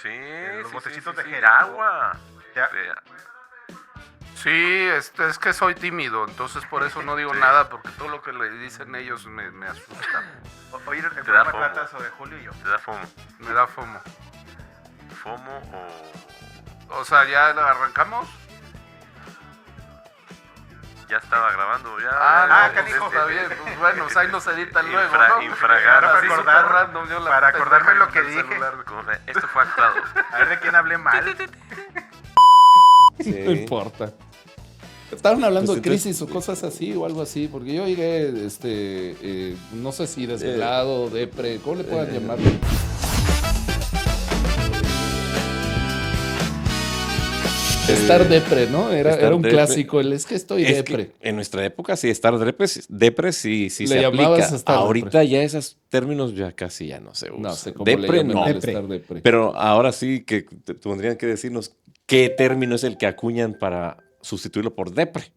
Sí, los sí, botecitos sí, de sí, gel. de agua. Ya. Sí, es que soy tímido, entonces por eso no digo Sí. nada, porque todo lo que le dicen ellos me asusta. Oye, el Te da programa fomo. trata sobre Julio y yo. Te da fomo. Me da fomo. ¿Fomo o O sea, ¿ya lo arrancamos? ya estaba grabando? Ya, canijo. Está bien, pues bueno, pues ahí nos editan luego, Infra- ¿no? infragar. Así Para súper acordar- random, yo la para acordarme pendeja lo que en el dije. celular. Como sea, esto fue actuado. A ver de quién hablé mal. Sí. No importa. Estaban hablando Pues de entonces- crisis o cosas así o algo así, porque yo llegué, no sé si desvelado, depre, ¿cómo le puedan llamar? Estar depre, ¿no? Era un depre. clásico, es que estoy Es depre. que en nuestra época sí, estar depre sí Le se llamabas aplica. estar Ahorita depre. ya esos términos ya casi ya no se usan. No sé cómo Depre le llaman no. al Depre. estar depre. Pero ahora sí que tendrían que decirnos qué término es el que acuñan para sustituirlo por depre.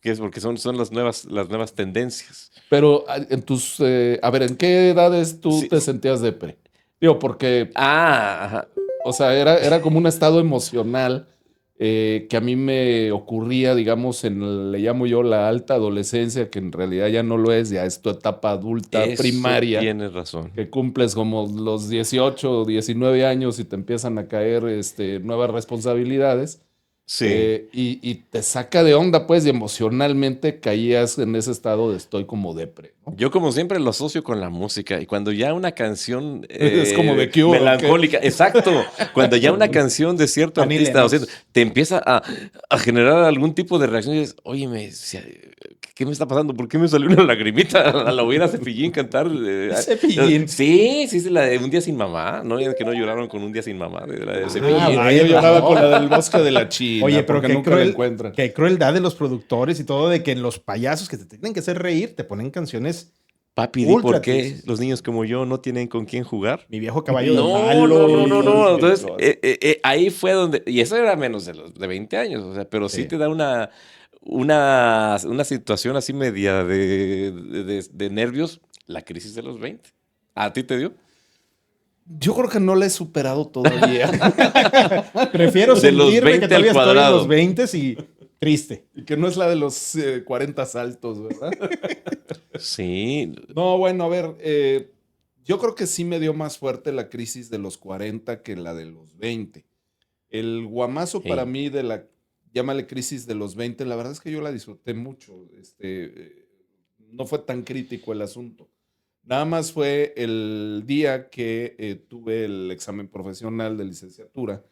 Que es porque son las nuevas tendencias. Pero a ver, ¿en qué edades tú Sí. te sentías depre? Digo, porque, Ajá. o sea, era como un estado emocional que a mí me ocurría, digamos, le llamo yo la alta adolescencia, que en realidad ya no lo es, ya es tu etapa adulta Eso primaria, tienes razón. que cumples como los 18 o 19 años y te empiezan a caer nuevas responsabilidades. Sí. Y te saca de onda, pues, y emocionalmente caías en ese estado de estoy como depre, ¿no? Yo como siempre lo asocio con la música y cuando ya una canción Es como de Cure, melancólica, exacto, cuando ya una canción de cierto Annie artista o Lennox. cierto, te empieza a generar algún tipo de reacción y dices, óyeme, ¿qué me está pasando? ¿Por qué me salió una lagrimita? La hubiera Cepillín cantar. Cepillín. Sí, la de Un día sin mamá, ¿no? Que no lloraron con Un día sin mamá, de la de Cepillín. Ah, yo lloraba con la del bosque de la China, Oye, pero porque nunca la encuentran. qué crueldad de los productores y todo, de que los payasos que te tienen que hacer reír te ponen canciones. Papi, di Ultra por qué tristes. los niños como yo no tienen con quién jugar. Mi viejo caballo de No, malo. no. Entonces, no. ahí fue donde. Y eso era menos de los de 20 años, o sea, pero sí Sí. te da una situación así media de nervios, la crisis de los 20. ¿A ti te dio? Yo creo que no la he superado todavía. Prefiero De los sentirme 20 que todavía al estoy en cuadrado. los 20 y triste. Y que no es la de los 40 saltos, ¿verdad? Sí. No, bueno, a ver, yo creo que sí me dio más fuerte la crisis de los 40 que la de los 20. El guamazo Sí. para mí llámale crisis de los 20, la verdad es que yo la disfruté mucho. No fue tan crítico el asunto. Nada más fue el día que tuve el examen profesional de licenciatura.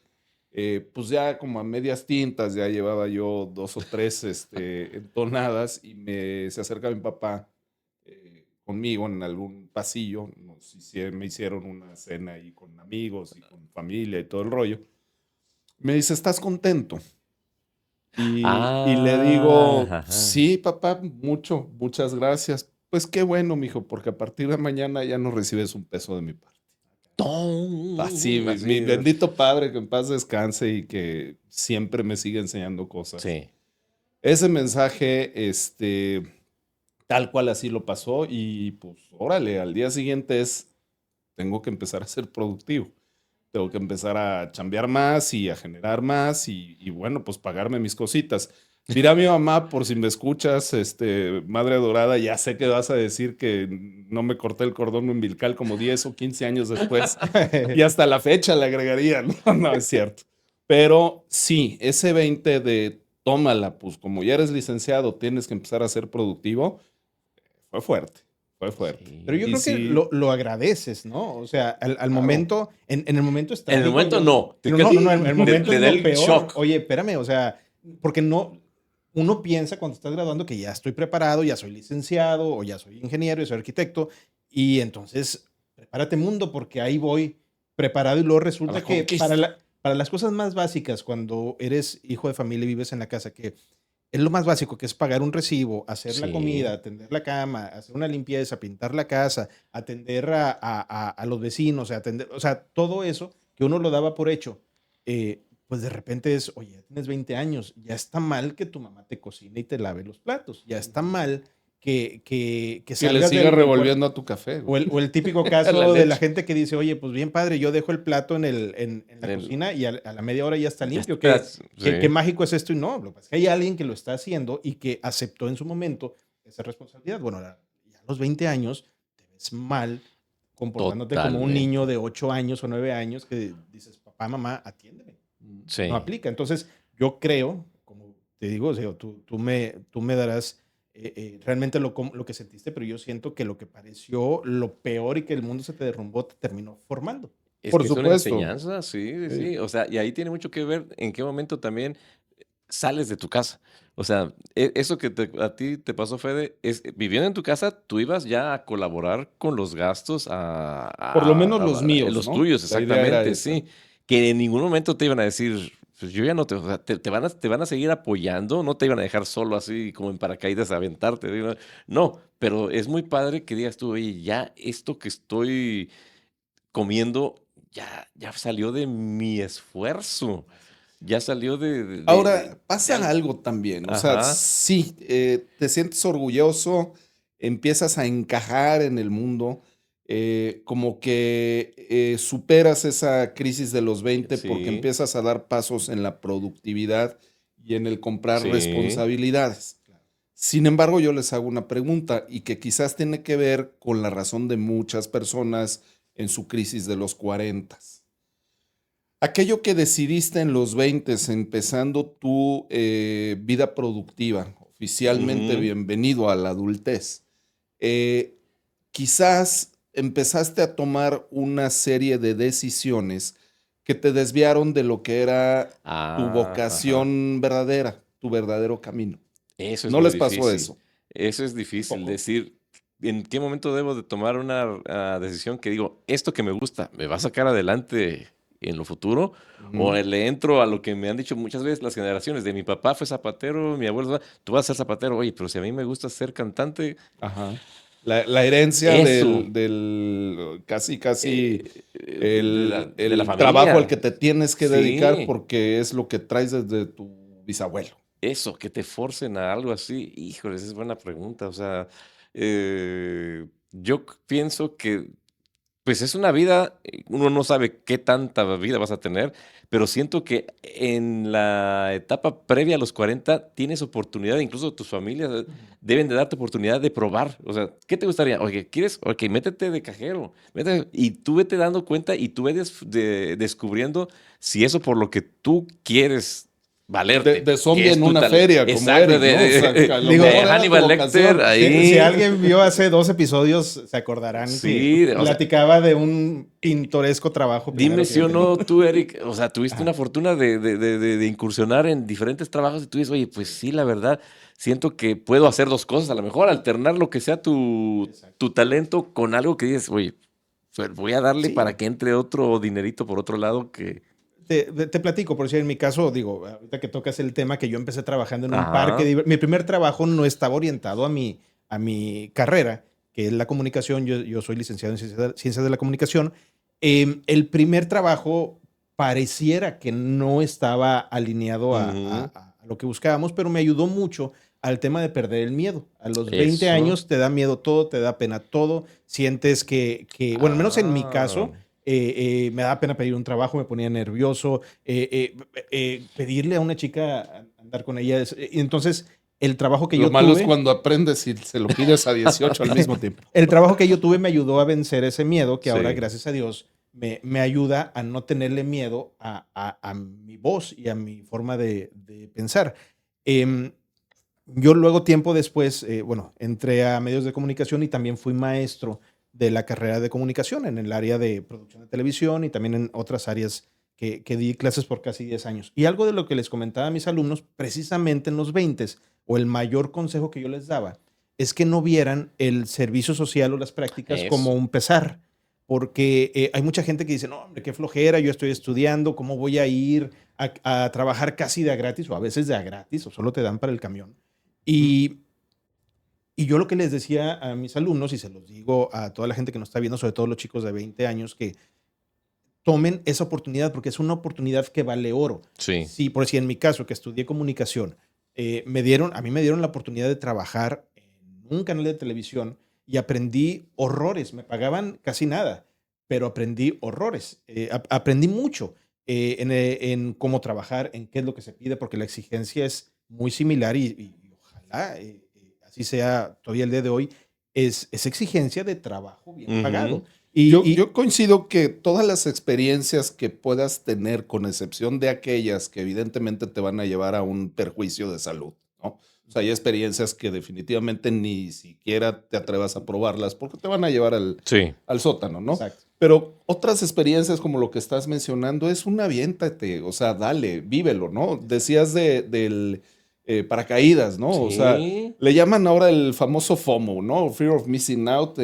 Pues ya como a medias tintas, ya llevaba yo 2 o 3 entonadas y se acerca mi papá conmigo en algún pasillo. Me hicieron una cena ahí con amigos y con familia y todo el rollo. Me dice, ¿estás contento? Y le digo, Ajá. sí, papá, muchas gracias. Pues qué bueno, mijo, porque a partir de mañana ya no recibes un peso de mi parte. Así, mi bendito padre, que en paz descanse y que siempre me sigue enseñando cosas. Sí. Ese mensaje, tal cual así lo pasó y pues órale, al día siguiente tengo que empezar a ser productivo. Tengo que empezar a chambear más y a generar más y bueno, pues pagarme mis cositas. Dirá mi mamá, por si me escuchas, madre adorada, ya sé que vas a decir que no me corté el cordón umbilical como 10 o 15 años después y hasta la fecha le agregaría. No, no es cierto. Pero sí, ese 20 de tómala, pues como ya eres licenciado, tienes que empezar a ser productivo, fue fuerte. Fue fuerte. Sí. Pero yo Y creo que sí. lo agradeces, ¿no? O sea, al momento, en el momento está. En el momento no. No, en el momento Te es da lo el peor. shock. Oye, espérame, o sea, porque uno piensa cuando estás graduando que ya estoy preparado, ya soy licenciado, o ya soy ingeniero, ya soy arquitecto, y entonces, prepárate mundo, porque ahí voy preparado y luego A resulta la que conquista. para las cosas más básicas, cuando eres hijo de familia y vives en la casa, que es lo más básico, que es pagar un recibo, hacer la Sí. comida, atender la cama, hacer una limpieza, pintar la casa, atender a los vecinos, atender, o sea, todo eso que uno lo daba por hecho, pues de repente es, oye, ya tienes 20 años, ya está mal que tu mamá te cocine y te lave los platos, ya está mal Que le salgas siga del- revolviendo a tu café. güey. O el típico La caso de leche. la gente que dice, oye, pues bien padre, yo dejo el plato en la El- cocina y a la media hora ya está Ya limpio. estás, sí. ¿Qué mágico es esto? Y no, lo que pasa es que hay alguien que lo está haciendo y que aceptó en su momento esa responsabilidad. Bueno, ya a los 20 años te ves mal comportándote como un Totalmente. niño de 8 años o 9 años que dices, papá, mamá, atiéndeme. Sí. No aplica. Entonces, yo creo, como te digo, o sea, tú me darás realmente lo que sentiste, pero yo siento que lo que pareció lo peor y que el mundo se te derrumbó te terminó formando. Es Por que es una supuesto. enseñanza, sí, sí, Sí. sí. O sea, y ahí tiene mucho que ver en qué momento también sales de tu casa. O sea, eso que a ti te pasó, Fede, es viviendo en tu casa, tú ibas ya a colaborar con los gastos, Por lo menos los míos, los ¿no? tuyos, La idea era exactamente, esa. sí. Que en ningún momento te iban a decir, pues yo ya no o sea, te van a seguir apoyando, no te iban a dejar solo así como en paracaídas a aventarte. Digo, no, pero es muy padre que digas tú, oye, ya esto que estoy comiendo ya salió de mi esfuerzo. Ya salió Ahora, pasa ya- algo también. O sea, Ajá. sí, te sientes orgulloso, empiezas a encajar en el mundo, como que superas esa crisis de los 20 porque Sí. empiezas a dar pasos en la productividad y en el comprar Sí. responsabilidades. Sin embargo, yo les hago una pregunta y que quizás tiene que ver con la razón de muchas personas en su crisis de los 40. Aquello que decidiste en los 20, empezando tu vida productiva, oficialmente Ujú. bienvenido a la adultez, quizás empezaste a tomar una serie de decisiones que te desviaron de lo que era tu Ajá. vocación verdadera, tu verdadero camino. Eso es ¿No muy les pasó difícil. eso? Eso es difícil Poco. decir, ¿en qué momento debo de tomar una decisión que digo, esto que me gusta, me va a sacar adelante en lo futuro? ¿O Ujú. le entro a lo que me han dicho muchas veces las generaciones de mi papá fue zapatero, mi abuelo, tú vas a ser zapatero? Oye, pero si a mí me gusta ser cantante, Ajá. La herencia Eso. del casi de la el familia. trabajo al que te tienes que Sí. dedicar porque es lo que traes desde tu bisabuelo. Eso, que te forcen a algo así, híjoles, es buena pregunta. O sea, yo pienso que, pues es una vida, uno no sabe qué tanta vida vas a tener, pero siento que en la etapa previa a los 40 tienes oportunidad, incluso tus familias deben de darte oportunidad de probar. O sea, ¿qué te gustaría? Oye, ¿quieres? Ok, métete de cajero. Y tú vete dando cuenta y tú vete descubriendo si eso por lo que tú quieres valerte. De zombie que es en tu una tal- feria, como Exacto, Eric, ¿no? O sea, que a lo Digo, mejor de era tu Hannibal vocación. Lecter, ahí. Si alguien vio hace 2 episodios, se acordarán Sí, que o sea, platicaba de un pintoresco trabajo. dime primero si que o yo tenía. no tú, Eric, o sea, tuviste Ajá. una fortuna de incursionar en diferentes trabajos y tú dices, oye, pues sí, la verdad, siento que puedo hacer dos cosas, a lo mejor alternar lo que sea tu talento con algo que dices, oye, pues voy a darle Sí. para que entre otro dinerito por otro lado que... Te platico, por si en mi caso, digo, ahorita que tocas el tema que yo empecé trabajando en un Ajá. parque, mi primer trabajo no estaba orientado a mi carrera, que es la comunicación. Yo soy licenciado en ciencias de la comunicación. El primer trabajo pareciera que no estaba alineado Ujú. a lo que buscábamos, pero me ayudó mucho al tema de perder el miedo. A los 20 Eso. años te da miedo todo, te da pena todo, sientes bueno, al menos en mi caso, me daba pena pedir un trabajo, me ponía nervioso, pedirle a una chica andar con ella. Y entonces, el trabajo que Lo yo malo tuve, es cuando aprendes y se lo pides a 18 al mismo tiempo. el trabajo que yo tuve me ayudó a vencer ese miedo, que ahora, Sí. gracias a Dios, me ayuda a no tenerle miedo a mi voz y a mi forma de pensar. Yo luego, tiempo después, bueno, entré a medios de comunicación y también fui maestro de la carrera de comunicación en el área de producción de televisión y también en otras áreas que di clases por casi 10 años. Y algo de lo que les comentaba a mis alumnos, precisamente en los 20s, o el mayor consejo que yo les daba, es que no vieran el servicio social o las prácticas Eso. como un pesar. Porque hay mucha gente que dice, no, hombre, qué flojera, yo estoy estudiando, ¿cómo voy a ir a trabajar casi de a gratis o a veces de a gratis o solo te dan para el camión? Y yo lo que les decía a mis alumnos, y se los digo a toda la gente que nos está viendo, sobre todo los chicos de 20 años, que tomen esa oportunidad porque es una oportunidad que vale oro. Sí. Sí, por si en mi caso, que estudié comunicación, a mí me dieron la oportunidad de trabajar en en un canal de televisión y aprendí horrores. Me pagaban casi nada, pero aprendí horrores. Aprendí mucho en cómo trabajar, en qué es lo que se pide, porque la exigencia es muy similar y ojalá así sea todavía el día de hoy. Es exigencia de trabajo bien pagado. Yo coincido que todas las experiencias que puedas tener, con excepción de aquellas que evidentemente te van a llevar a un perjuicio de salud, ¿no? O sea, hay experiencias que definitivamente ni siquiera te atrevas a probarlas porque te van a llevar al sótano, ¿no? Exacto. Pero otras experiencias como lo que estás mencionando es un aviéntate, o sea, dale, vívelo, ¿no? Decías del paracaídas, ¿no? O sea, le llaman ahora el famoso FOMO, ¿no? Fear of Missing Out.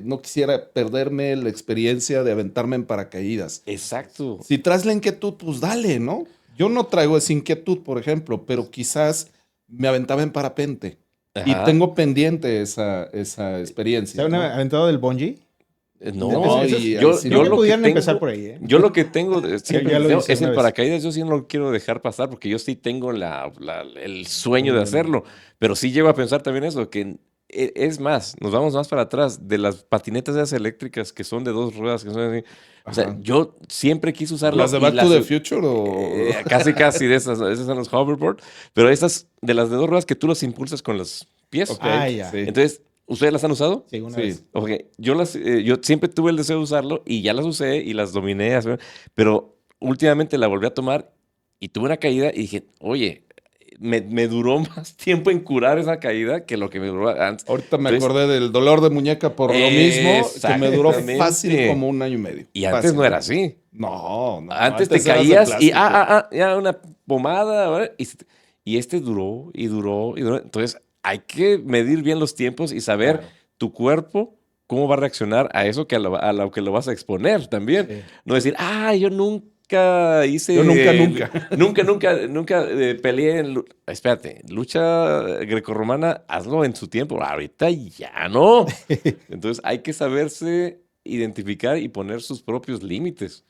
No quisiera perderme la experiencia de aventarme en paracaídas. Exacto. Si traes la inquietud, pues dale, ¿no? Yo no traigo esa inquietud, por ejemplo, pero quizás me aventaba en parapente. Ajá. Y tengo pendiente esa experiencia. ¿Se han ¿no? aventado del bungee? No, Eso y yo ahí sí creo que lo que pudieran tengo- empezar por ahí, ¿eh? Yo lo que tengo siempre Ya lo tengo hice es una el vez. paracaídas. Yo sí no lo quiero dejar pasar porque yo sí tengo el sueño de hacerlo. Pero sí llego a pensar también eso, que es más, nos vamos más para atrás de las patinetas esas eléctricas que son de 2 ruedas, que son así. O sea, Ajá. yo siempre quise usarlas. ¿Las de Back to the Future o...? Casi de esas son los hoverboard. Pero estas de las de 2 ruedas que tú los impulsas con los pies. Ok, Ah, ya. sí. Entonces, ¿ustedes las han usado? Sí, una Sí. vez. Ok, yo siempre tuve el deseo de usarlo y ya las usé y las dominé, pero últimamente la volví a tomar y tuve una caída y dije, oye, me duró más tiempo en curar esa caída que lo que me duró antes. Ahorita me Entonces, acordé del dolor de muñeca por lo mismo, que me duró Exactamente. fácil como 1 año y medio. Y antes Fácil. no era así. No, no. Antes te eras de caías y plástico. ya una pomada, ¿verdad? Y este duró y duró y duró. Entonces hay que medir bien los tiempos y saber Claro. tu cuerpo cómo va a reaccionar a eso que a lo que lo vas a exponer también. Sí. No decir, yo nunca hice... Yo nunca peleé en... Espérate, lucha grecorromana, hazlo en su tiempo. Ahorita ya no. Entonces hay que saberse identificar y poner sus propios límites.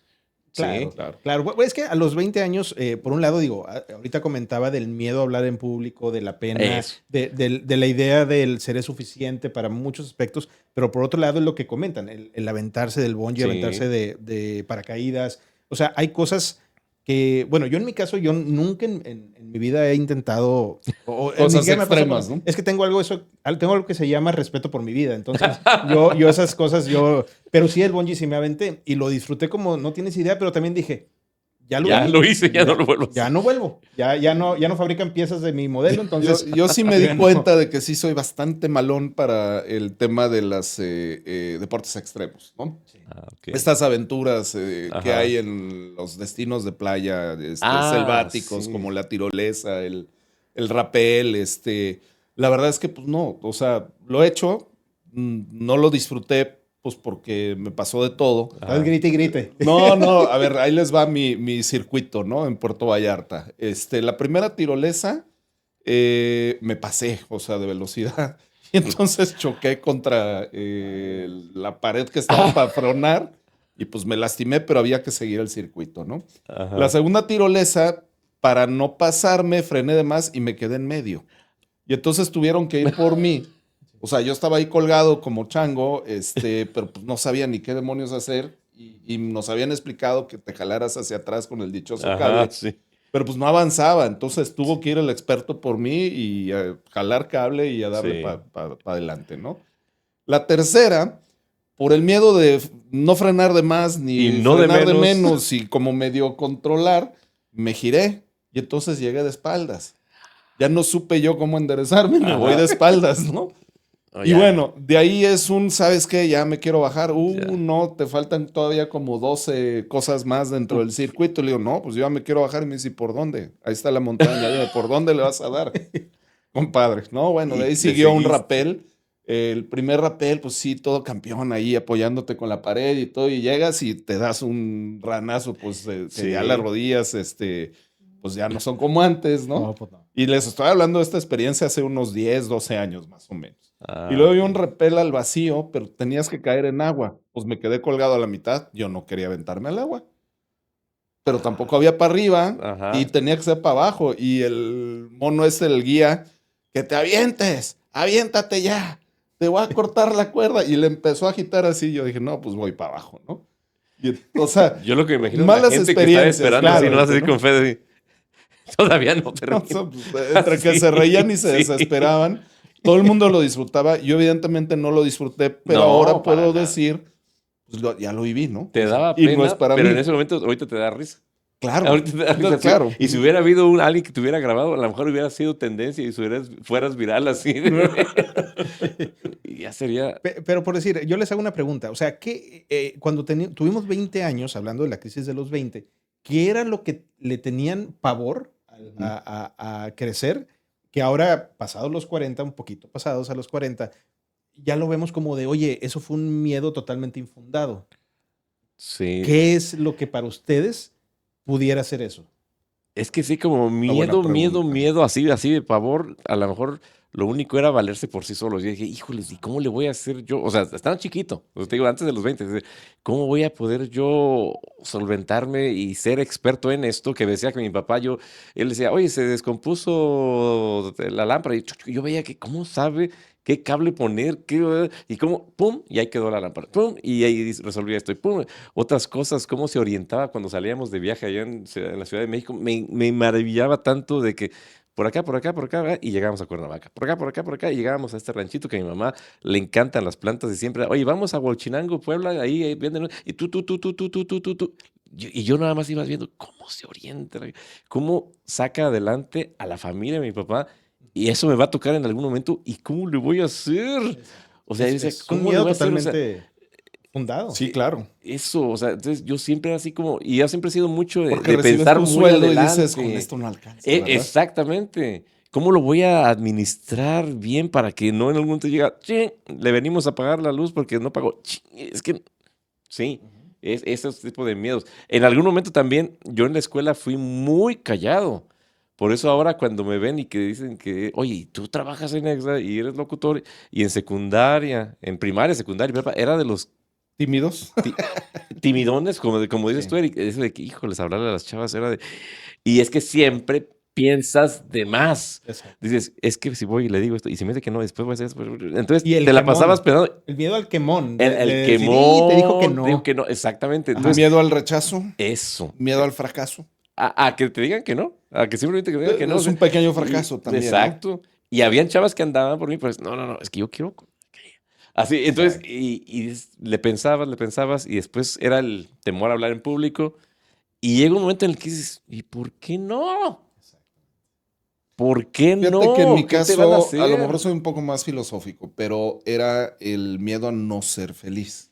Claro, Sí. claro. Bueno, es que a los 20 años, por un lado, digo, ahorita comentaba del miedo a hablar en público, de la pena, Eso. de la idea del seré suficiente para muchos aspectos, pero por otro lado es lo que comentan, el aventarse del bungee, Sí. aventarse de paracaídas. O sea, hay cosas que, bueno, yo en mi caso, yo nunca en mi vida he intentado... Cosas ni siquiera me pasó extremas, por- ¿no? Es que tengo algo que se llama respeto por mi vida. Entonces, yo esas cosas, pero sí el bungee sí me aventé y lo disfruté como no tienes idea, pero también dije, ya lo hice, ya no lo vuelvo a hacer. Ya no vuelvo. Ya no fabrican piezas de mi modelo, entonces... Yo sí me di ya no. cuenta de que sí soy bastante malón para el tema de los deportes extremos, ¿no? Ok. Estas aventuras que Ajá. hay en los destinos de playa selváticos, Sí. como la tirolesa, el rapel, la verdad es que pues no, o sea, lo he hecho, no lo disfruté pues porque me pasó de todo. Estás grite y grite. No, a ver, ahí les va mi circuito, ¿no? En Puerto Vallarta. La primera tirolesa me pasé, o sea, de velocidad. Y entonces choqué contra la pared que estaba para frenar y pues me lastimé, pero había que seguir el circuito, ¿no? Ajá. La segunda tirolesa, para no pasarme, frené de más y me quedé en medio. Y entonces tuvieron que ir por mí. O sea, yo estaba ahí colgado como chango, pero pues no sabía ni qué demonios hacer y nos habían explicado que te jalaras hacia atrás con el dichoso Ajá, cable, sí. pero pues no avanzaba, entonces tuvo que ir el experto por mí y a jalar cable y a darle Sí. para adelante, ¿no? La tercera, por el miedo de no frenar de más ni Y no de frenar de menos. menos y como medio controlar, me giré y entonces llegué de espaldas. Ya no supe yo cómo enderezarme, me Ajá. voy de espaldas, ¿no? Y Ya. bueno, de ahí es ¿sabes qué? Ya me quiero bajar. Ya. No, te faltan todavía como 12 cosas más dentro del circuito. Le digo, no, pues yo ya me quiero bajar. Y me dice, ¿y por dónde? Ahí está la montaña. Dime, ¿por dónde le vas a dar? Compadre, no, bueno, Y de ahí le siguió un seguiste. rapel. El primer rapel, pues sí, todo campeón ahí apoyándote con la pared y todo. Y llegas y te das un ranazo, pues que Sí. ya las rodillas, pues ya no son como antes, ¿no? No, pues no. Y les estoy hablando de esta experiencia hace unos 10, 12 años más o menos. Ah, Y luego había un ok. repel al vacío, pero tenías que caer en agua. Pues me quedé colgado a la mitad. Yo no quería aventarme al agua. Pero tampoco había para arriba Ajá. y tenía que ser para abajo. Y el mono es el guía, que te avientes, aviéntate ya, te voy a cortar la cuerda. Y le empezó a agitar así. Yo dije, no, pues voy para abajo, ¿no? Y, o sea, Yo lo que me imagino es malas la gente que está experiencias, esperando claro, así, no así ¿no? con fe de... Todavía no o termina. sea, pues, entre que Sí, se reían y se sí. desesperaban, todo el mundo lo disfrutaba. Yo evidentemente no lo disfruté, pero No, ahora para puedo nada. decir, pues ya lo viví, ¿no? Te O sea, daba y pena, no es para pero mí. en ese momento ahorita te da risa. Claro, Ahorita te da risa, claro. Y si hubiera habido alguien que te hubiera grabado, a lo mejor hubiera sido tendencia y fueras viral así. Y ya sería... Pero por decir, yo les hago una pregunta. O sea, cuando tuvimos 20 años, hablando de la crisis de los 20, ¿qué era lo que le tenían pavor a crecer? Que ahora, pasados los 40, un poquito pasados a los 40, ya lo vemos como de, oye, eso fue un miedo totalmente infundado. Sí. ¿Qué es lo que para ustedes pudiera ser eso? Es que sí, como buena miedo, pregunta. así de pavor. A lo mejor lo único era valerse por sí solos. Yo dije, híjoles, ¿y cómo le voy a hacer yo? O sea, estaba chiquito, te digo, antes de los 20. ¿Cómo voy a poder yo solventarme y ser experto en esto? Que decía que mi papá, él decía, oye, se descompuso la lámpara. Y yo veía que, ¿cómo sabe qué cable poner? Y cómo, pum, y ahí quedó la lámpara. Pum, y ahí resolvía esto. Y pum, otras cosas, cómo se orientaba cuando salíamos de viaje allá en la Ciudad de México. Me maravillaba tanto de que por acá, ¿verdad? Y llegamos a Cuernavaca. Por acá, y llegábamos a este ranchito que a mi mamá le encantan las plantas y siempre, oye, vamos a Huachinango, Puebla, ahí venden, y tú. Y yo nada más iba viendo cómo se orienta, cómo saca adelante a la familia de mi papá, y eso me va a tocar en algún momento, ¿y cómo le voy a hacer? O sea, yo decía, Es un ¿cómo le miedo voy a hacer? O sea, totalmente fundado. Sí, claro. eso, o sea, entonces yo siempre así como, y yo siempre he sido mucho Porque de recibes pensar tu muy sueldo y adelante. dices, con esto no alcanza, ¿verdad? Exactamente. ¿Cómo lo voy a administrar bien para que no en algún momento llega, "Chin, le venimos a pagar la luz porque no pagó"? Chin, es que, sí, es esos tipos de miedos. En algún momento también, yo en la escuela fui muy callado. Por eso ahora cuando me ven y que dicen que, oye, ¿y tú trabajas en Exa y eres locutor? Y en secundaria, en primaria, secundaria, prepa, era de los ¿Tímidos? timidones, como dices Sí. tú, Eric, eso de que, híjoles, hablarle a las chavas era de... Y es que siempre piensas de más. Exacto. Dices, es que si voy y le digo esto, y si me dice que no, después voy a hacer esto. Entonces, Y el te la quemón. pasabas pensando, El miedo al quemón. el de decir, quemón, "Y te dijo que no". te digo que no, exactamente. Ajá. Entonces, Miedo al rechazo, eso, miedo al fracaso. a que te digan que no, a que simplemente te digan que no. Es un pequeño fracaso también, ¿no? Exacto. Y habían chavas que andaban por mí, pues, no, es que yo quiero... Así, entonces, le pensabas, y después era el temor a hablar en público, y llega un momento en el que dices, ¿y por qué no? ¿Por qué Fíjate no? que en mi ¿Qué te caso, van a a hacer? lo mejor soy un poco más filosófico, pero era el miedo a no ser feliz.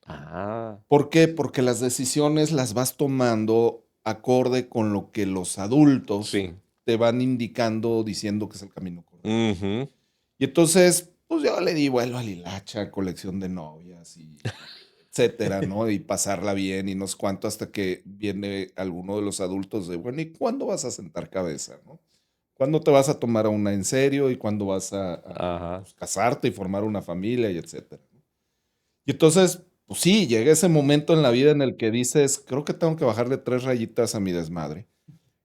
Ah, ¿Por qué? Porque las decisiones las vas tomando acorde con lo que los adultos sí. te van indicando, diciendo que es el camino correcto. Ujú. Y entonces, pues yo le di vuelo a la hilacha, colección de novias y etcétera, ¿no? Y pasarla bien y no sé cuánto hasta que viene alguno de los adultos de, bueno, ¿y cuándo vas a sentar cabeza, no? ¿Cuándo te vas a tomar a una en serio y cuándo vas a Ajá. pues, casarte y formar una familia y etcétera? Y entonces, pues sí, llega ese momento en la vida en el que dices, creo que tengo que bajarle 3 rayitas a mi desmadre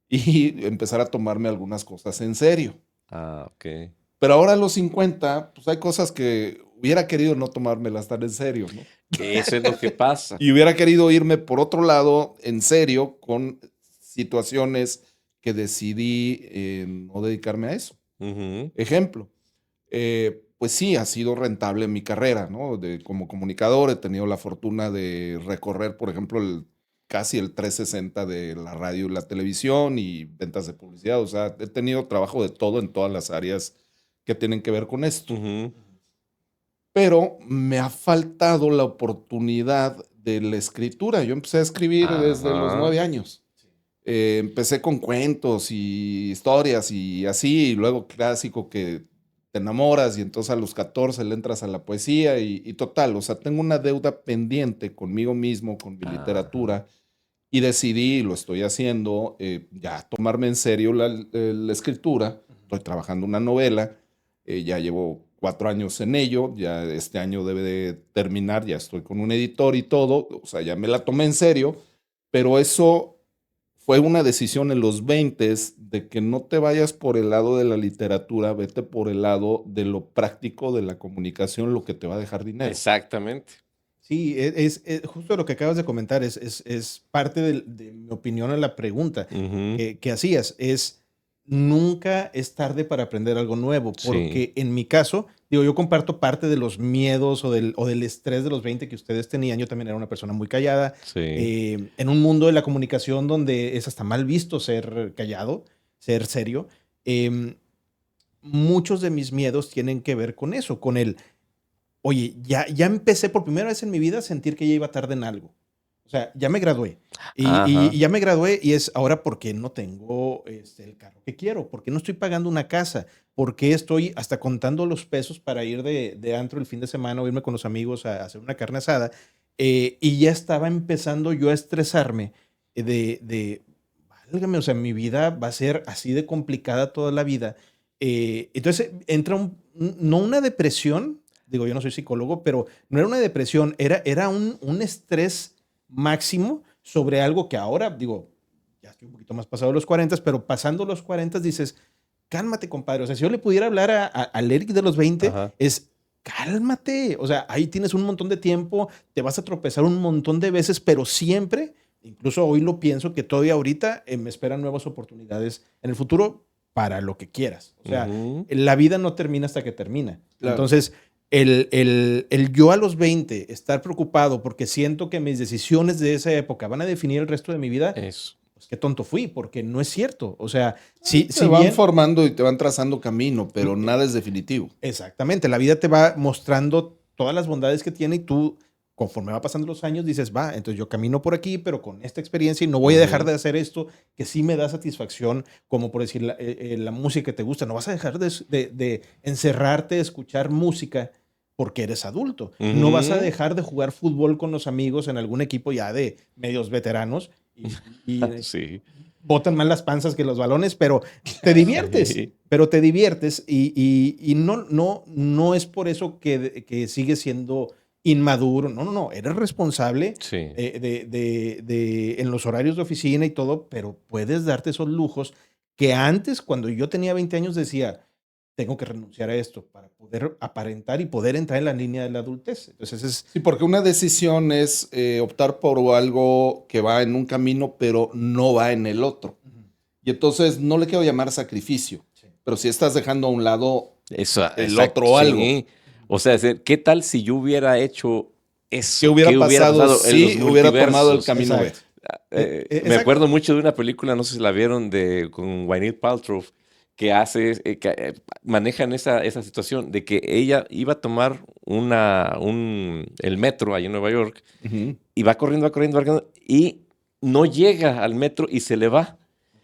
y empezar a tomarme algunas cosas en serio. Ah, ok. Pero ahora a los 50, pues hay cosas que hubiera querido no tomármelas tan en serio, ¿no? Eso es lo que pasa. Y hubiera querido irme por otro lado, en serio, con situaciones que decidí no dedicarme a eso. Ujú. Ejemplo, pues sí, ha sido rentable mi carrera, ¿no? Como comunicador he tenido la fortuna de recorrer, por ejemplo, casi el 360 de la radio y la televisión y ventas de publicidad. O sea, he tenido trabajo de todo en todas las áreas que tienen que ver con esto. Ujú. Pero me ha faltado la oportunidad de la escritura. Yo empecé a escribir desde los Ajá. 9 años. Empecé con cuentos y historias y así, y luego clásico que te enamoras y entonces a los 14 le entras a la poesía y total, o sea, tengo una deuda pendiente conmigo mismo, con mi literatura, y decidí, y lo estoy haciendo, ya tomarme en serio la escritura. Estoy trabajando una novela, ya llevo 4 años en ello, ya este año debe de terminar, ya estoy con un editor y todo, o sea, ya me la tomé en serio, pero eso fue una decisión en los 20 de que no te vayas por el lado de la literatura, vete por el lado de lo práctico de la comunicación, lo que te va a dejar dinero. Exactamente. Sí, es justo lo que acabas de comentar, es parte de mi opinión a la pregunta Ujú. que hacías, es nunca es tarde para aprender algo nuevo, Sí. porque en mi caso, digo, yo comparto parte de los miedos o del estrés de los 20 que ustedes tenían, yo también era una persona muy callada, Sí. en un mundo de la comunicación donde es hasta mal visto ser callado, ser serio, muchos de mis miedos tienen que ver con eso, con el, oye, ya empecé por primera vez en mi vida a sentir que ya iba tarde en algo. O sea, ya me gradué. Ajá. Y ya me gradué y es ahora porque no tengo el carro que quiero, porque no estoy pagando una casa, porque estoy hasta contando los pesos para ir de antro el fin de semana o irme con los amigos a hacer una carne asada. Y ya estaba empezando yo a estresarme válgame, o sea, mi vida va a ser así de complicada toda la vida. Entonces entra no una depresión, digo, yo no soy psicólogo, pero no era una depresión, era un estrés máximo sobre algo que ahora, digo, ya estoy un poquito más pasado de los 40, pero pasando los 40 dices, cálmate, compadre. O sea, si yo le pudiera hablar al Eric de los 20, Ajá. es cálmate. O sea, ahí tienes un montón de tiempo, te vas a tropezar un montón de veces, pero siempre, incluso hoy lo pienso, que todavía ahorita me esperan nuevas oportunidades en el futuro para lo que quieras. O sea, Ujú. la vida no termina hasta que termina. Claro. Entonces, el yo a los 20 estar preocupado porque siento que mis decisiones de esa época van a definir el resto de mi vida, Eso. pues qué tonto fui, porque no es cierto. O sea, si Te van bien, formando y te van trazando camino, pero nada es definitivo. exactamente, la vida te va mostrando todas las bondades que tiene y tú, conforme va pasando los años, dices, va, entonces yo camino por aquí, pero con esta experiencia y no voy a dejar Ujú. de hacer esto que sí me da satisfacción, como por decir la música que te gusta. No vas a dejar de encerrarte a escuchar música porque eres adulto. No vas a Ujú. dejar de jugar fútbol con los amigos en algún equipo ya de medios veteranos y Sí. botan más las panzas que los balones, pero te diviertes. Sí. Pero te diviertes y no es por eso que sigues siendo inmaduro. No. Eres responsable Sí. en los horarios de oficina y todo, pero puedes darte esos lujos que antes, cuando yo tenía 20 años, decía, tengo que renunciar a esto para poder aparentar y poder entrar en la línea de la adultez. Entonces Sí, porque una decisión es optar por algo que va en un camino, pero no va en el otro. Y entonces no le quiero llamar sacrificio, Sí. pero si estás dejando a un lado Eso, el exacto, otro algo. sí. O sea, ¿qué tal si yo hubiera hecho eso? ¿Qué hubiera pasado en si los hubiera tomado el multiversos? camino B? Exacto. Me Exacto. acuerdo mucho de una película, no sé si la vieron, con Gwyneth Paltrow, que manejan esa situación de que ella iba a tomar el metro ahí en Nueva York Ujú. y va corriendo y no llega al metro y se le va.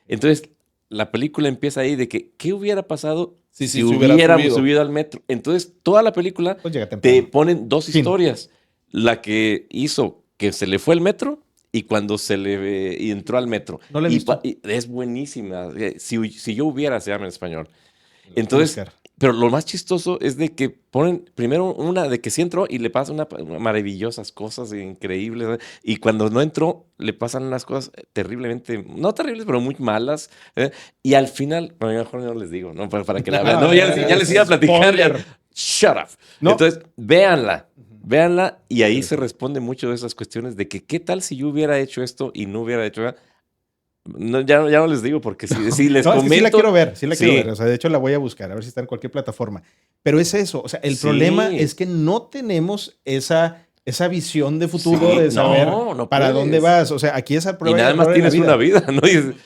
Entonces, la película empieza ahí de que, ¿qué hubiera pasado Sí, si sí, se hubiera hubiéramos subido. subido al metro? Entonces, toda la película Pues llega te temprano. ponen dos Fin. historias. La que hizo que se le fue el metro y cuando y entró al metro. No la he visto. Y es buenísima. Si yo hubiera, se llama en español. Lo voy a Entonces, buscar. pero lo más chistoso es de que ponen primero una de que sí entró y le pasan maravillosas cosas increíbles, ¿eh? Y cuando no entró, le pasan unas cosas terriblemente, no terribles, pero muy malas, ¿eh? Y al final, bueno, mejor no les digo, ¿no? Para que la vean. No, ya les iba a platicar. Spoiler. Shut up. No. Entonces, véanla y ahí se responde mucho de esas cuestiones de que qué tal si yo hubiera hecho esto y no hubiera hecho. No, ya no les digo porque si les No, es comento. que sí la quiero ver, sí la quiero Sí. ver. O sea, de hecho la voy a buscar, a ver si está en cualquier plataforma. Pero es eso, o sea, el Sí. problema es que no tenemos esa visión de futuro Sí, de saber no para puedes. dónde vas. O sea, aquí es a Y prueba nada más error en la tienes una vida, ¿no?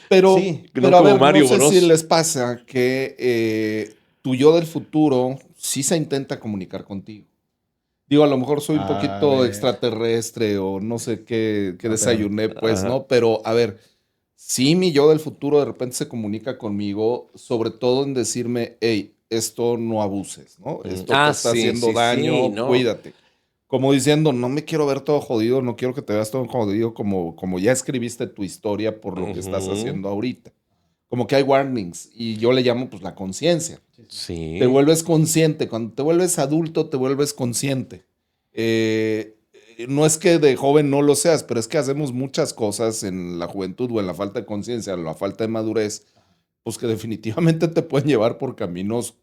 Pero, Sí, pero no a como ver, Mario no sé Bros. si les pasa que tu yo del futuro sí se intenta comunicar contigo. Digo, a lo mejor soy un A poquito ver. extraterrestre o no sé qué No, desayuné, pues, Ajá. ¿no? Pero, a ver, sí mi yo del futuro de repente se comunica conmigo, sobre todo en decirme, hey, esto no abuses, ¿no? Esto te está sí, haciendo sí, daño, sí, no. cuídate. Como diciendo, no me quiero ver todo jodido, no quiero que te veas todo jodido como ya escribiste tu historia por lo que estás Ujú. haciendo ahorita. Como que hay warnings y yo le llamo pues la conciencia. Sí. Te vuelves consciente, cuando te vuelves adulto te vuelves consciente. No es que de joven no lo seas, pero es que hacemos muchas cosas en la juventud o en la falta de conciencia, la falta de madurez, pues que definitivamente te pueden llevar por caminos.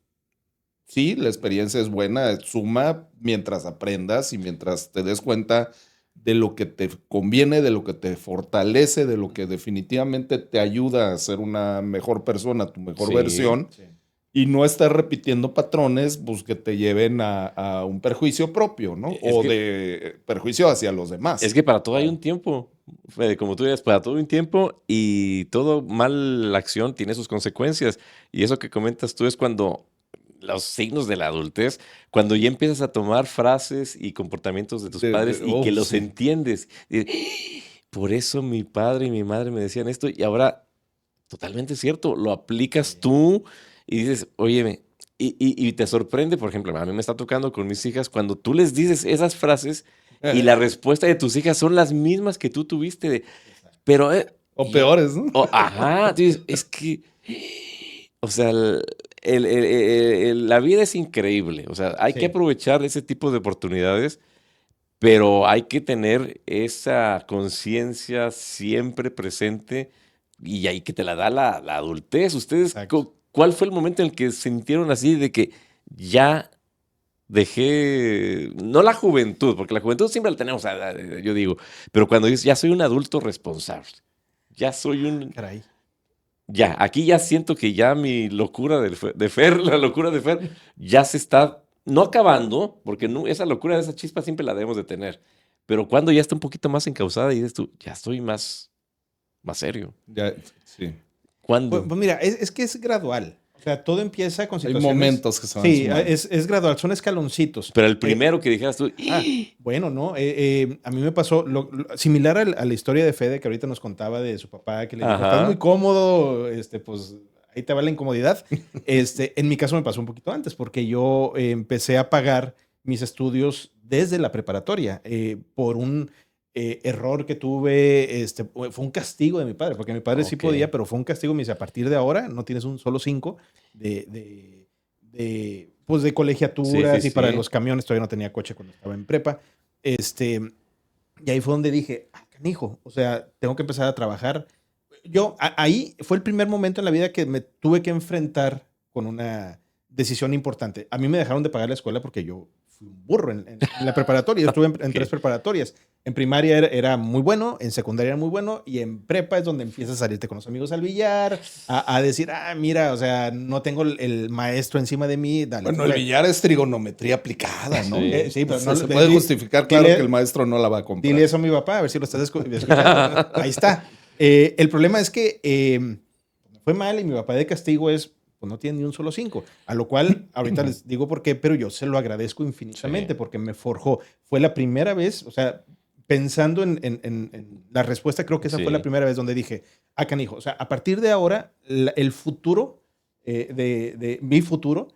Sí, la experiencia es buena, suma mientras aprendas y mientras te des cuenta de lo que te conviene, de lo que te fortalece, de lo que definitivamente te ayuda a ser una mejor persona, tu mejor Sí. versión, Sí. y no estar repitiendo patrones pues, que te lleven a un perjuicio propio, ¿no? Es O que- de perjuicio hacia los demás. Es que para todo hay un tiempo, Fede, como tú dices, para todo hay un tiempo y todo mal acción tiene sus consecuencias. Y eso que comentas tú es cuando los signos de la adultez, cuando ya empiezas a tomar frases y comportamientos de tus padres y que los sí. entiendes. Y, por eso mi padre y mi madre me decían esto y ahora, totalmente cierto, lo aplicas tú y dices, óyeme, y te sorprende, por ejemplo, a mí me está tocando con mis hijas, cuando tú les dices esas frases y la respuesta de tus hijas son las mismas que tú tuviste, pero... O peores, ¿no? Ajá, tú dices, es que, o sea, la vida es increíble, o sea, hay Sí. que aprovechar ese tipo de oportunidades, pero hay que tener esa conciencia siempre presente y ahí que te la da la adultez. Ustedes, Exacto. ¿cuál fue el momento en el que sintieron así de que ya dejé, no la juventud, porque la juventud siempre la tenemos, yo digo, pero cuando dices, ya soy un adulto responsable, ya soy un... Caray. Ya, aquí ya siento que ya mi locura de Fer, la locura de Fer, ya se está, no acabando, porque esa locura, esa chispa siempre la debemos de tener, pero cuando ya está un poquito más encauzada y dices tú, ya estoy más serio. Ya, sí. ¿Cuándo? Pues mira, es que es gradual. O sea, todo empieza con Hay situaciones... momentos que se van Sí, sumando. es gradual, son escaloncitos. Pero el primero que dijeras tú, Bueno, ¿no? A mí me pasó similar a la historia de Fede que ahorita nos contaba de su papá, que le dijo, Ajá. estás muy cómodo, pues ahí te va la incomodidad. En mi caso me pasó un poquito antes, porque yo empecé a pagar mis estudios desde la preparatoria por un error que tuve, fue un castigo de mi padre, porque mi padre sí Ok. podía, pero fue un castigo, me dice, a partir de ahora no tienes un solo 5 pues de colegiaturas Sí, sí, y para sí. los camiones, todavía no tenía coche cuando estaba en prepa. Y ahí fue donde dije, canijo, o sea, tengo que empezar a trabajar. Ahí fue el primer momento en la vida que me tuve que enfrentar con una decisión importante. A mí me dejaron de pagar la escuela porque yo fui un burro en la preparatoria. Yo estuve en Ok. 3 preparatorias. En primaria era muy bueno, en secundaria era muy bueno, y en prepa es donde empiezas a salirte con los amigos al billar, a decir, mira, o sea, no tengo el maestro encima de mí. Dale, Bueno, el billar es trigonometría aplicada, ¿no? Sí. Sí, pero no se puede justificar, claro, dile- que el maestro no la va a comprar. Dile eso a mi papá, a ver si lo estás escuchando. Ahí está. El problema es que me fue mal y mi papá de castigo pues no tiene ni un solo 5. A lo cual, ahorita les digo por qué, pero yo se lo agradezco infinitamente Sí. porque me forjó. Fue la primera vez, o sea, pensando en la respuesta, creo que esa Sí. fue la primera vez donde dije, canijo, o sea, a partir de ahora, el futuro, de mi futuro,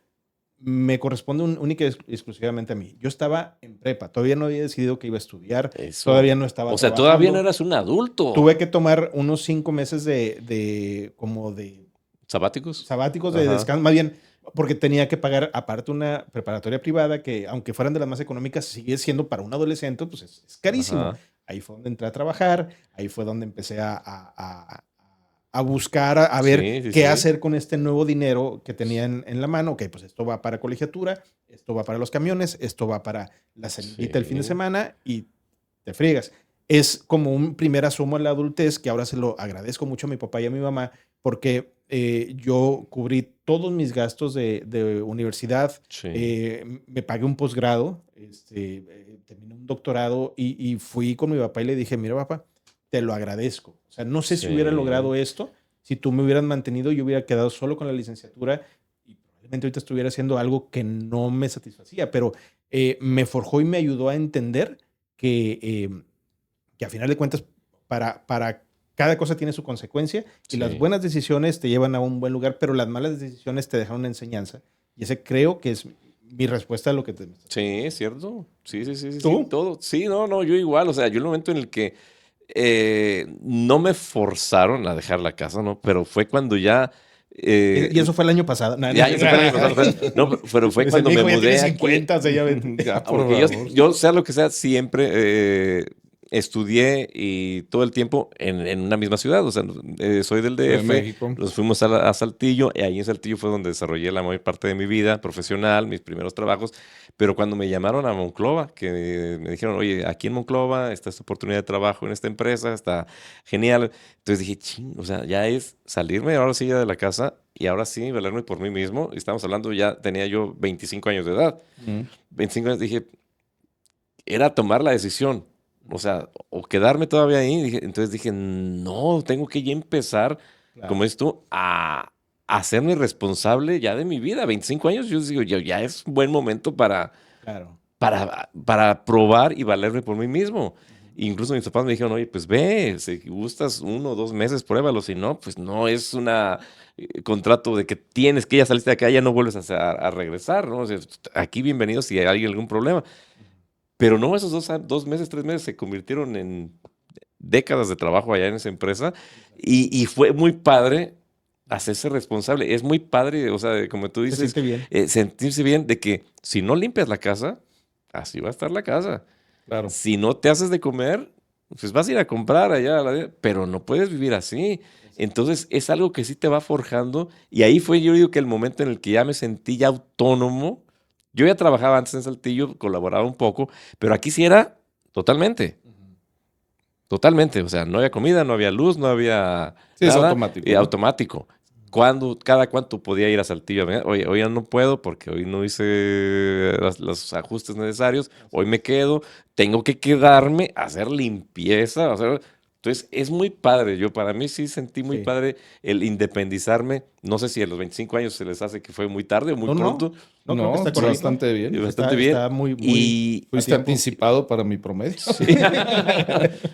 me corresponde única y exclusivamente a mí. Yo estaba en prepa, todavía no había decidido que iba a estudiar, Eso. todavía no estaba O sea, todavía no trabajando. eras un adulto. Tuve que tomar unos 5 meses como de ¿Sabáticos? sabáticos de Ajá. descanso, más bien porque tenía que pagar aparte una preparatoria privada que, aunque fueran de las más económicas, sigue siendo para un adolescente, pues es carísimo. Ajá. Ahí fue donde entré a trabajar, ahí fue donde empecé a buscar, a ver Sí, sí, qué sí. hacer con este nuevo dinero que tenía en la mano. Ok, pues esto va para colegiatura, esto va para los camiones, esto va para la salidita el fin de Sí. semana y te friegas. Es como un primer asomo a la adultez que ahora se lo agradezco mucho a mi papá y a mi mamá porque yo cubrí todos mis gastos de universidad, Sí. me pagué un posgrado, terminé un doctorado y fui con mi papá y le dije, mira papá, te lo agradezco. O sea, no sé si hubiera Sí. logrado esto, si tú me hubieras mantenido, yo hubiera quedado solo con la licenciatura y probablemente ahorita estuviera haciendo algo que no me satisfacía, pero me forjó y me ayudó a entender que a final de cuentas, para cada cosa tiene su consecuencia y Sí. las buenas decisiones te llevan a un buen lugar, pero las malas decisiones te dejan una enseñanza. Y ese creo que es mi respuesta a lo que te... Sí, es cierto. Sí, sí, sí, sí. ¿Tú? Sí, todo. Sí, no, yo igual. O sea, yo el momento en el que no me forzaron a dejar la casa, ¿no? Pero fue cuando ya... y eso fue el año pasado. No, ya, eso fue el año pasado, no, pero fue Dice, cuando "Mi me hijo ya mudé tiene aquí. 50, o sea, ya ven". Ya, por Porque favor. yo, sea lo que sea, siempre estudié y todo el tiempo en una misma ciudad. O sea, soy del de DF. México. Nos fuimos a Saltillo y ahí en Saltillo fue donde desarrollé la mayor parte de mi vida profesional, mis primeros trabajos. Pero cuando me llamaron a Monclova, que me dijeron, oye, aquí en Monclova está esta oportunidad de trabajo en esta empresa, está genial. Entonces dije, ching, o sea, ya es salirme ahora sí ya de la casa y ahora sí valerme por mí mismo. Y estamos hablando, ya tenía yo 25 años de edad. 25 años, dije, era tomar la decisión. O sea, o quedarme todavía ahí. Entonces dije, no, tengo que ya empezar, Claro. como es tú, a hacerme responsable ya de mi vida. 25 años, yo digo, ya es un buen momento Claro. para probar y valerme por mí mismo. Incluso mis papás me dijeron, oye, pues ve, si gustas 1 o 2 meses, pruébalo. Si no, pues no es una contrato de que tienes que ya saliste de acá, ya no vuelves a regresar, ¿no? O sea, aquí bienvenido si hay algún problema. Pero no, esos 2 meses, 3 meses se convirtieron en décadas de trabajo allá en esa empresa y fue muy padre hacerse responsable. Es muy padre, o sea, como tú Se dices, siente bien. sentirse bien de que si no limpias la casa, así va a estar la casa. Claro. Si no te haces de comer, pues vas a ir a comprar allá, pero no puedes vivir así. Entonces es algo que sí te va forjando y ahí fue, yo digo que el momento en el que ya me sentí ya autónomo. Yo ya trabajaba antes en Saltillo, colaboraba un poco, pero aquí sí era totalmente. Totalmente. O sea, no había comida, no había luz, no había Sí, es nada. automático, Y ¿no? automático. Cada cuánto podía ir a Saltillo. Oye, hoy ya no puedo porque hoy no hice los ajustes necesarios. Hoy me quedo. Tengo que quedarme a hacer limpieza. Entonces, es muy padre. Para mí sí sentí muy Sí. padre el independizarme. No sé si a los 25 años se les hace que fue muy tarde o muy No, pronto. No, creo que está pues correcto. bastante bien. Bastante bien. Está muy, muy Y, a Fuiste tiempo. anticipado para mi promedio.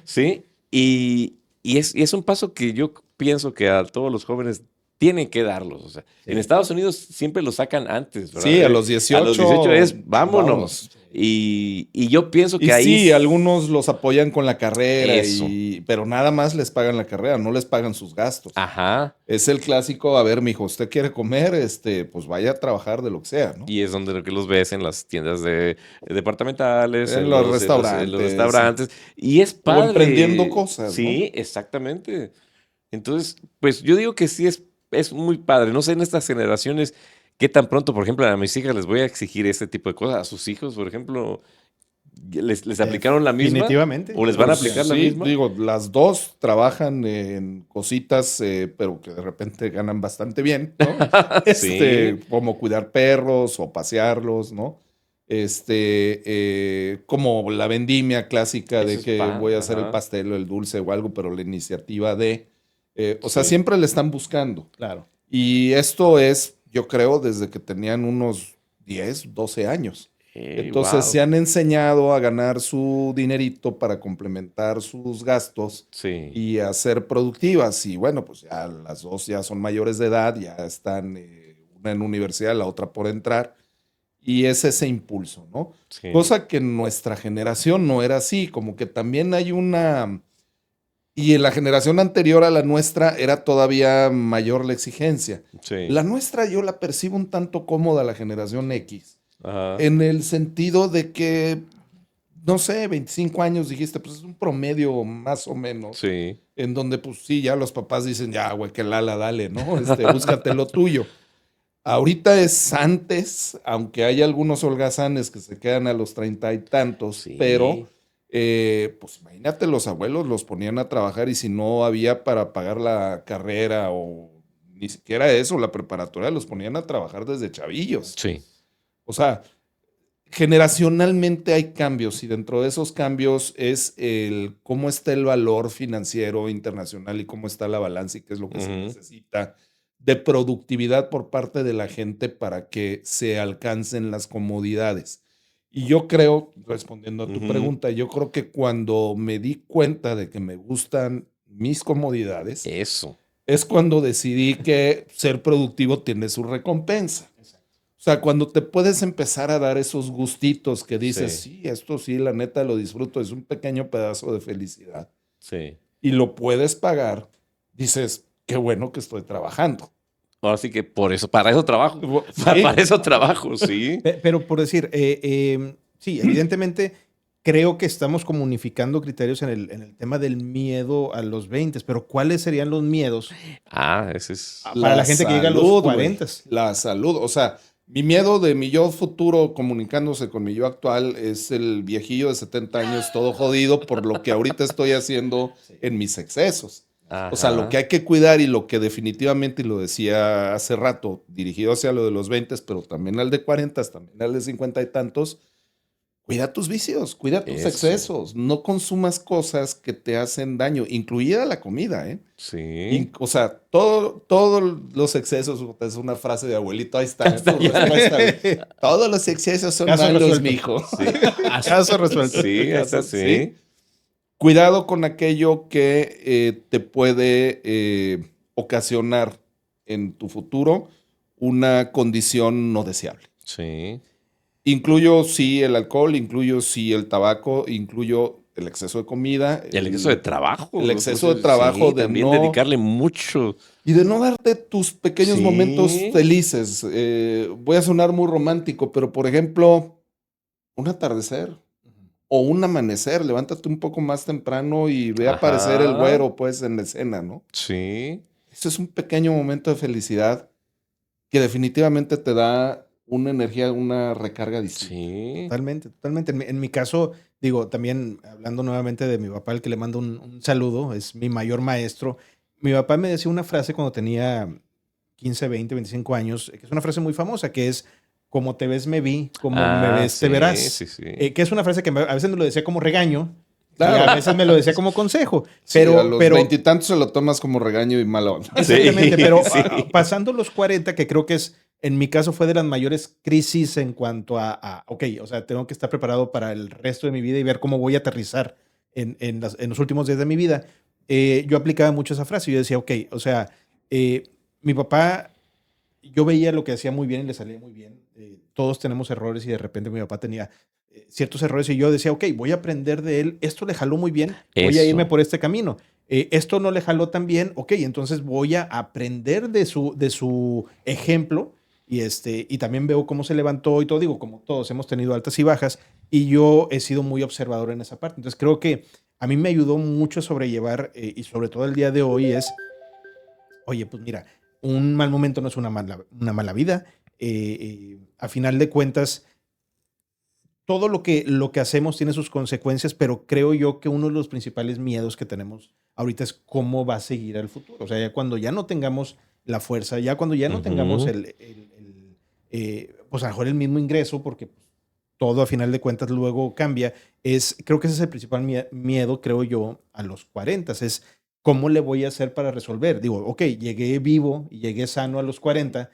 sí, y es un paso que yo pienso que a todos los jóvenes tienen que darlos. O sea, en Estados Unidos siempre lo sacan antes, ¿verdad? Sí, a los 18. A los 18 es vámonos. Y yo pienso que Y ahí. sí, algunos los apoyan con la carrera, Eso. pero nada más les pagan la carrera, no les pagan sus gastos. Ajá. Es el clásico, a ver, mijo, usted quiere comer, pues vaya a trabajar de lo que sea, ¿no? Y es donde lo que los ves en las tiendas departamentales, En los restaurantes. en los restaurantes. Y es O padre. emprendiendo cosas, Sí, exactamente. Entonces, pues yo digo que sí es muy padre. No sé en estas generaciones qué tan pronto, por ejemplo, a mis hijas les voy a exigir este tipo de cosas. A sus hijos, por ejemplo, ¿les aplicaron la misma? Definitivamente. ¿O les van a Pues aplicar la sí, misma? digo, las dos trabajan en cositas, pero que de repente ganan bastante bien, ¿no? Sí. Como cuidar perros o pasearlos, ¿no? Como la vendimia clásica de Eso es que padre, voy a hacer el ajá. pastel o el dulce o algo, pero la iniciativa o sea, Sí. siempre le están buscando. Claro. Y esto es, yo creo, desde que tenían unos 10, 12 años. Entonces Wow. se han enseñado a ganar su dinerito para complementar sus gastos Sí. y a ser productivas. Y bueno, pues ya las dos ya son mayores de edad, ya están una en universidad, la otra por entrar. Y es ese impulso, ¿no? Sí. Cosa que en nuestra generación no era así, como que también hay una... Y en la generación anterior a la nuestra era todavía mayor la exigencia. Sí. La nuestra yo la percibo un tanto cómoda, la generación X. Ajá. En el sentido de que, no sé, 25 años dijiste, pues es un promedio más o menos. Sí. En donde, pues sí, ya los papás dicen, ya, güey, que lala, dale, ¿no? Búscate lo tuyo. Ahorita es antes, aunque hay algunos holgazanes que se quedan a los 30 y tantos, Sí. pero, pues imagínate, los abuelos los ponían a trabajar y si no había para pagar la carrera o ni siquiera eso, la preparatoria, los ponían a trabajar desde chavillos. Sí. O sea, generacionalmente hay cambios y dentro de esos cambios es el cómo está el valor financiero internacional y cómo está la balanza y qué es lo que se Ujú. necesita de productividad por parte de la gente para que se alcancen las comodidades. Y yo creo, respondiendo a tu Ujú. pregunta, yo creo que cuando me di cuenta de que me gustan mis comodidades, Eso. es cuando decidí que ser productivo tiene su recompensa. O sea, cuando te puedes empezar a dar esos gustitos que dices, sí, esto sí, la neta lo disfruto, es un pequeño pedazo de felicidad. Sí. Y lo puedes pagar, dices, qué bueno que estoy trabajando. Ahora sí que para eso trabajo. Sí. Para eso trabajo, sí. Pero por decir, sí, evidentemente creo que estamos como unificando criterios en el tema del miedo a los 20, pero ¿cuáles serían los miedos Ese es... para la gente que llega a los salud, güey. 40? La salud, o sea, mi miedo de mi yo futuro comunicándose con mi yo actual es el viejillo de 70 años todo jodido por lo que ahorita estoy haciendo en mis excesos. O sea, lo que hay que cuidar y lo que definitivamente, y lo decía hace rato, dirigido hacia lo de los 20, pero también al de 40, también al de 50 y tantos, cuida tus vicios, cuida tus Eso. excesos, no consumas cosas que te hacen daño, incluida la comida, ¿eh? Sí. O sea, todos los excesos, es una frase de abuelito, ahí está. Tu respuesta, güey. Todos los excesos son Caso malos, resuelto. mijo. Caso resuelto. Sí, esa sí. Cuidado con aquello que te puede ocasionar en tu futuro una condición no deseable. Sí. Incluyo sí el alcohol, incluyo sí el tabaco, incluyo el exceso de comida. Y el exceso de trabajo. El exceso de trabajo, Sí, de también no- dedicarle mucho. Y de no darte tus pequeños Sí. momentos felices. Voy a sonar muy romántico, pero por ejemplo, un atardecer o un amanecer. Levántate un poco más temprano y ve a Ajá. aparecer el güero, pues, en la escena, ¿no? Sí. Eso es un pequeño momento de felicidad que definitivamente te da una energía, una recarga distinta. Sí. Totalmente, totalmente. En mi caso, digo, también hablando nuevamente de mi papá, el que le mando un saludo, es mi mayor maestro. Mi papá me decía una frase cuando tenía 15, 20, 25 años, que es una frase muy famosa, que es, como te ves me vi, como me ves te sí, verás. Sí, sí. Que es una frase que a veces me lo decía como regaño, Claro. y a veces me lo decía como consejo. Sí, Pero, a los pero veintitantos se lo tomas como regaño y mala onda. exactamente, Sí, pero sí. pasando los 40, que creo que es, en mi caso fue de las mayores crisis en cuanto ok, o sea, tengo que estar preparado para el resto de mi vida y ver cómo voy a aterrizar en los últimos días de mi vida. Yo aplicaba mucho esa frase y yo decía, ok, o sea, mi papá, yo veía lo que hacía muy bien y le salía muy bien. Todos tenemos errores y de repente mi papá tenía ciertos errores y yo decía, ok, voy a aprender de él, esto le jaló muy bien, voy a Eso. irme por este camino. Esto no le jaló tan bien, ok, entonces voy a aprender de su ejemplo y también veo cómo se levantó y todo, digo, como todos hemos tenido altas y bajas y yo he sido muy observador en esa parte. Entonces creo que a mí me ayudó mucho a sobrellevar y sobre todo el día de hoy es, oye, pues mira, un mal momento no es una mala vida. A final de cuentas, todo lo que hacemos tiene sus consecuencias, pero creo yo que uno de los principales miedos que tenemos ahorita es cómo va a seguir el futuro. O sea, ya cuando ya no tengamos la fuerza, ya cuando ya no Ujú. tengamos pues a lo mejor el mismo ingreso, porque todo a final de cuentas luego cambia, creo que ese es el principal miedo, creo yo, a los 40, es cómo le voy a hacer para resolver. Digo, ok, llegué vivo y llegué sano a los 40,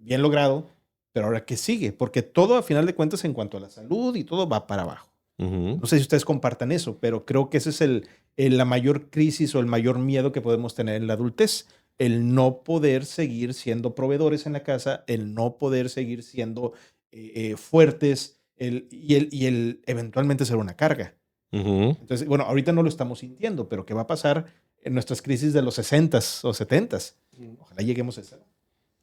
bien logrado, pero ahora, ¿qué sigue? Porque todo, a final de cuentas, en cuanto a la salud y todo, va para abajo. Ujú. No sé si ustedes compartan eso, pero creo que ese es la mayor crisis o el mayor miedo que podemos tener en la adultez. El no poder seguir siendo proveedores en la casa, el no poder seguir siendo fuertes y el eventualmente ser una carga. Ujú. Entonces, bueno, ahorita no lo estamos sintiendo, pero ¿qué va a pasar en nuestras crisis de los 60s o 70s? Ojalá lleguemos a esa.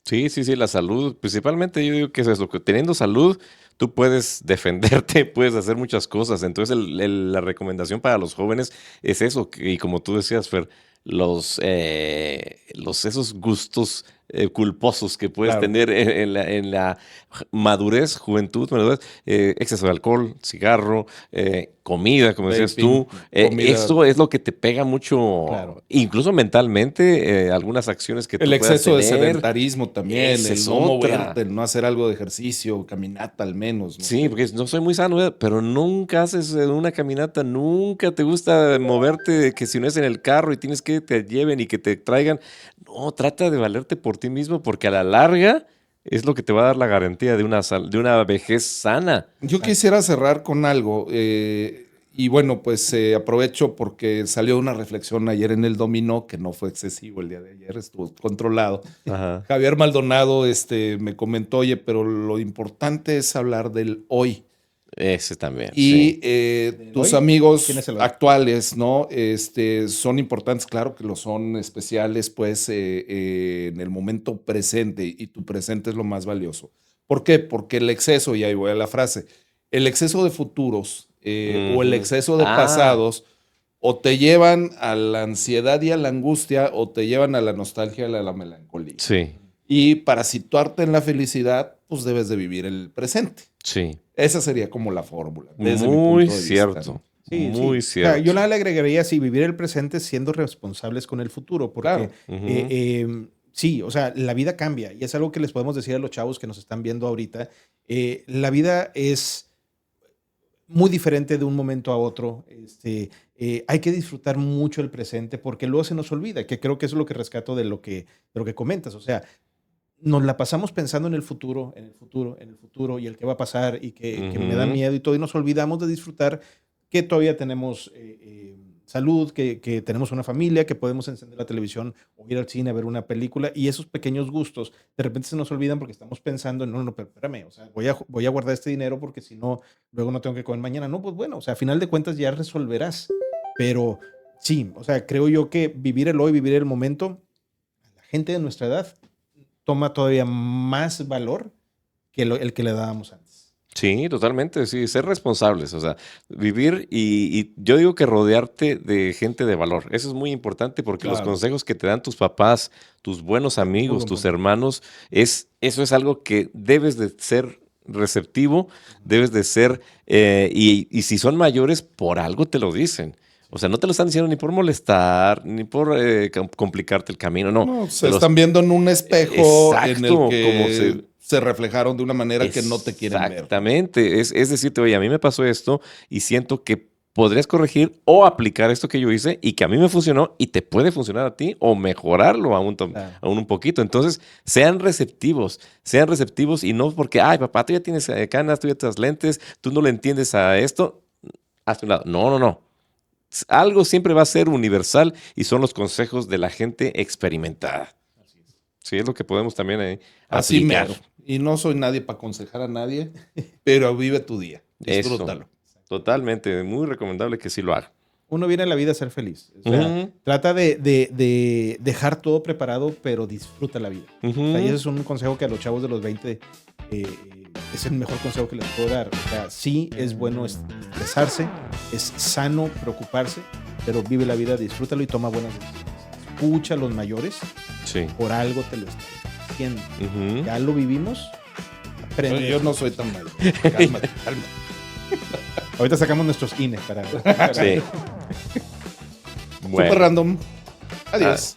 Sí, la salud. Principalmente yo digo que eso es lo que teniendo salud, tú puedes defenderte, puedes hacer muchas cosas. Entonces la recomendación para los jóvenes es eso. Y como tú decías, Fer, esos gustos culposos que puedes Claro. tener en la juventud, exceso de alcohol, cigarro, comida, como decías Vaping, tú. comida. Eso es lo que te pega mucho, Claro. incluso mentalmente, algunas acciones que tú El puedas exceso de tener. sedentarismo también, Esa el es no otra. moverte, el no hacer algo de ejercicio, caminata al menos. ¿no? Sí, porque no soy muy sano, ¿verdad? Pero nunca haces una caminata, nunca te gusta moverte, que si no es en el carro y tienes que te lleven y que te traigan. No, trata de valerte por ti mismo porque a la larga es lo que te va a dar la garantía de una vejez sana. Yo quisiera cerrar con algo, y bueno, pues aprovecho porque salió una reflexión ayer en el dominó, que no fue excesivo el día de ayer, estuvo controlado. Ajá. Javier Maldonado me comentó, oye, pero lo importante es hablar del hoy. Ese también. Y sí. tus hoy? amigos ¿Quién es el hoy? actuales, ¿no? Son importantes, claro que lo son, especiales, pues, en el momento presente, y tu presente es lo más valioso. ¿Por qué? Porque el exceso, y ahí voy a la frase, el exceso de futuros o el Ujú. exceso de Ah. pasados o te llevan a la ansiedad y a la angustia o te llevan a la nostalgia y a la melancolía. Sí, Y para situarte en la felicidad, pues debes de vivir el presente. sí. Esa sería como la fórmula. desde mi Muy punto de cierto. vista, ¿no? Sí, Muy sí. O sea, cierto. yo le agregaría, sí, vivir el presente siendo responsables con el futuro, porque Claro. Ujú. sí, o sea, la vida cambia y es algo que les podemos decir a los chavos que nos están viendo ahorita. La vida es muy diferente de un momento a otro. Hay que disfrutar mucho el presente porque luego se nos olvida, que creo que eso es lo que rescato de lo que comentas. O sea, nos la pasamos pensando en el futuro, en el futuro, en el futuro y el que va a pasar y que me da Ujú. miedo y todo, y nos olvidamos de disfrutar que todavía tenemos salud, que tenemos una familia, que podemos encender la televisión o ir al cine a ver una película, y esos pequeños gustos de repente se nos olvidan porque estamos pensando en, no, pero espérame, o sea, voy a guardar este dinero porque si no, luego no tengo que comer mañana. No, pues bueno, o sea, a final de cuentas ya resolverás, pero sí, o sea, creo yo que vivir el hoy, vivir el momento, la gente de nuestra edad toma todavía más valor que el que le dábamos antes. Sí, totalmente, sí, ser responsables, o sea, vivir y yo digo que rodearte de gente de valor, eso es muy importante porque los Claro. consejos que te dan tus papás, tus buenos amigos, buen tus punto. hermanos, eso es algo que debes de ser receptivo, debes de ser, y si son mayores, por algo te lo dicen. O sea, no te lo están diciendo ni por molestar, ni por complicarte el camino, no. No, te se los- están viendo en un espejo en el Exacto, que como se reflejaron de una manera que no te quieren ver. Exactamente. Es decirte, oye, a mí me pasó esto y siento que podrías corregir o aplicar esto que yo hice y que a mí me funcionó y te puede funcionar a ti o mejorarlo Claro. aún un poquito. Entonces, sean receptivos y no porque, ay, papá, tú ya tienes canas, tú ya tienes lentes, tú no le entiendes a esto, hazte un lado. No, no, no. Algo siempre va a ser universal y son los consejos de la gente experimentada. Sí, es lo que podemos también Así aplicar. mero. Y no soy nadie para aconsejar a nadie, pero vive tu día. Eso. Disfrútalo. Totalmente, muy recomendable que sí lo haga. Uno viene a la vida a ser feliz. O sea, Ujú. trata de dejar todo preparado, pero disfruta la vida. Ujú. O sea, y ese es un consejo que a los chavos de los 20 es el mejor consejo que les puedo dar. O sea, sí es bueno estresarse, es sano preocuparse, pero vive la vida, disfrútalo y toma buenas decisiones. Escucha a los mayores, Sí. por algo te lo están diciendo. Ujú. Ya lo vivimos, aprende. Yo no soy tan malo. Cálmate, cálmate. Ahorita sacamos nuestros INE para Sí. Super Bueno, random. Adiós.